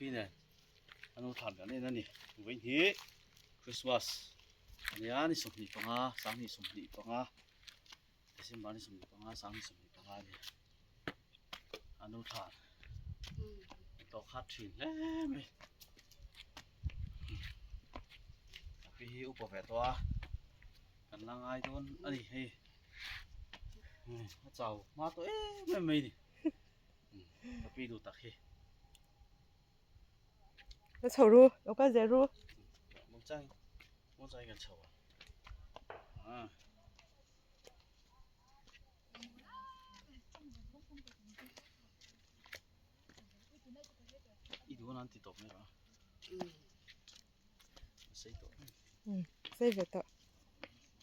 ปีเนี่ยอันนู้นทานกันนี่นั่นนี่วันนี้คริสต์มาสเนี่ยนี่สมนิปังอาสามนี่สมนิปังอาเดซิมบานี่สมนิปังอาสามนี่สมนิปังอาเนี่ยอันนู้นทานต่อคัดถิ่นแล้วไหมพี่อุปแฝดตัวกันลังไอ้ตัวอันนี้เฮ้ยเจ้ามาตัวไม่ดิพี่ดูตักเฮ้แล้วเฉารู้แล้วก็เจรู้มองใจกันเฉาอีดูนั่นติดตกไหมวะใส่ตกใส่เบ็ดต่อ